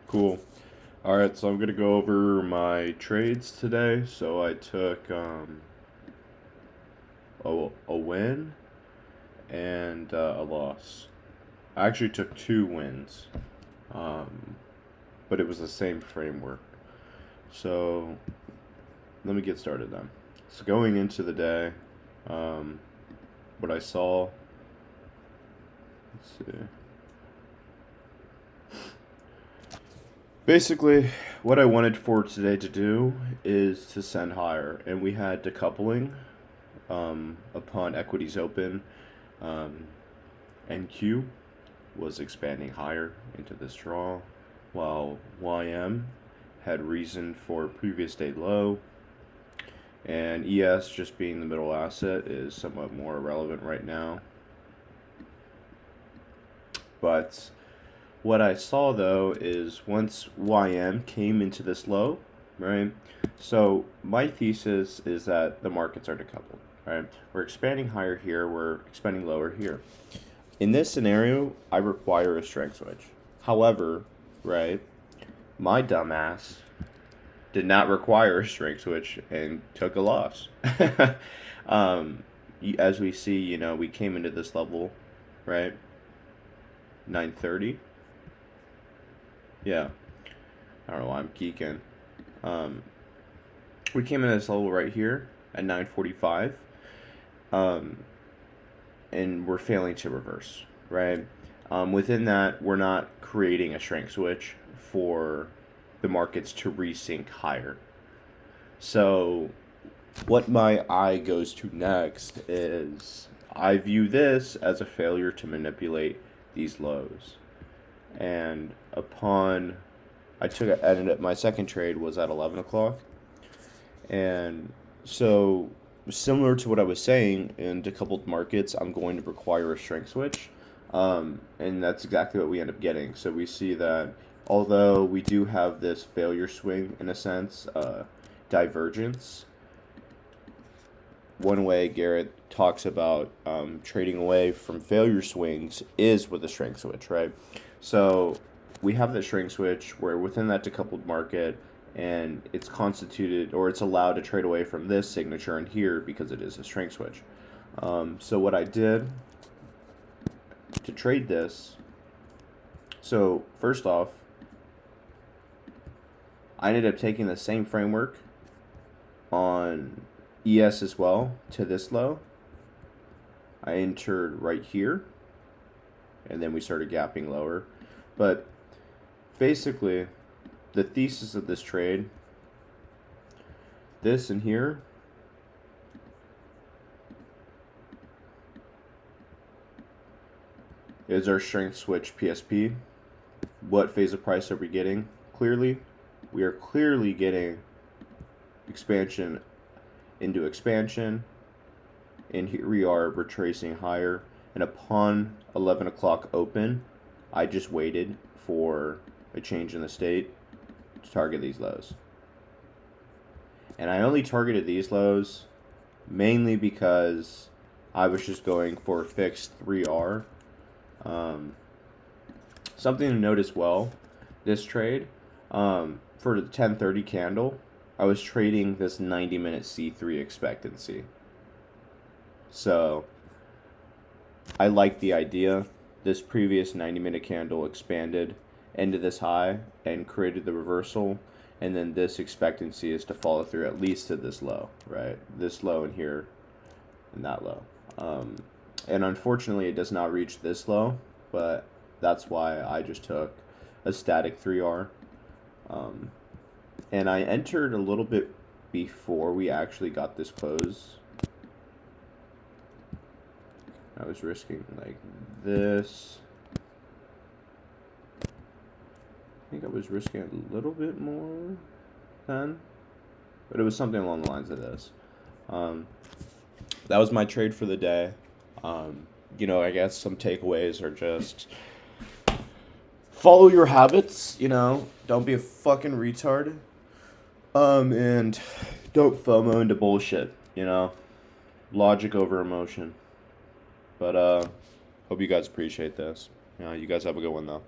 Cool. All right, so I'm gonna go over my trades today. So I took a win and a loss. I actually took two wins, um, but it was the same framework. So let me get started then. So going into the day, um, what I saw. Let's see. Basically, what I wanted for today to do is to send higher, and we had decoupling upon equities open. Um, NQ was expanding higher into this draw, while YM had reason for previous day low, and ES just being the middle asset is somewhat more relevant right now. But what I saw though is once YM came into this low, right? So my thesis is that the markets are decoupled, right? We're expanding higher here, we're expanding lower here. In this scenario, I require a strength switch. However, right, my dumbass did not require a strength switch and took a loss. um, as we see, we came into this level, right? 9:30. Yeah, I don't know why I'm geeking. Um, we came in this level right here at 9:45, um, and we're failing to reverse, right? Within that, we're not creating a strength switch for the markets to resync higher. So, what my eye goes to next is I view this as a failure to manipulate these lows. And ended up, my second trade was at 11 o'clock. And so, similar to what I was saying, in decoupled markets, I'm going to require a strength switch. And that's exactly what we end up getting. So we see that although we do have this failure swing, in a sense, divergence, one way Garrett talks about trading away from failure swings is with a strength switch, right? So we have the strength switch where within that decoupled market, and it's constituted or it's allowed to trade away from this signature in here because it is a strength switch. So what I did to trade this, so first off, I ended up taking the same framework on ES as well to this low. I entered right here, and then we started gapping lower. But basically, the thesis of this trade, this in here, is our strength switch PSP. What phase of price are we getting? Clearly, we are clearly getting expansion into expansion, and here we are retracing higher, and upon 11 o'clock open, I just waited for a change in the state to target these lows. And I only targeted these lows mainly because I was just going for a fixed 3R. Something to note as well, this trade, for the 10:30 candle, I was trading this 90-minute C3 expectancy. So I like the idea. This previous 90-minute candle expanded into this high and created the reversal, and then this expectancy is to follow through at least to this low, right? This low in here and that low. And unfortunately, it does not reach this low, but that's why I just took a static 3R. And I entered a little bit before we actually got this close. I was risking like this. I think I was risking a little bit more then, but it was something along the lines of this. That was my trade for the day. I guess some takeaways are just follow your habits, don't be a fucking retard. And don't FOMO into bullshit, logic over emotion. But hope you guys appreciate this. You guys have a good one though.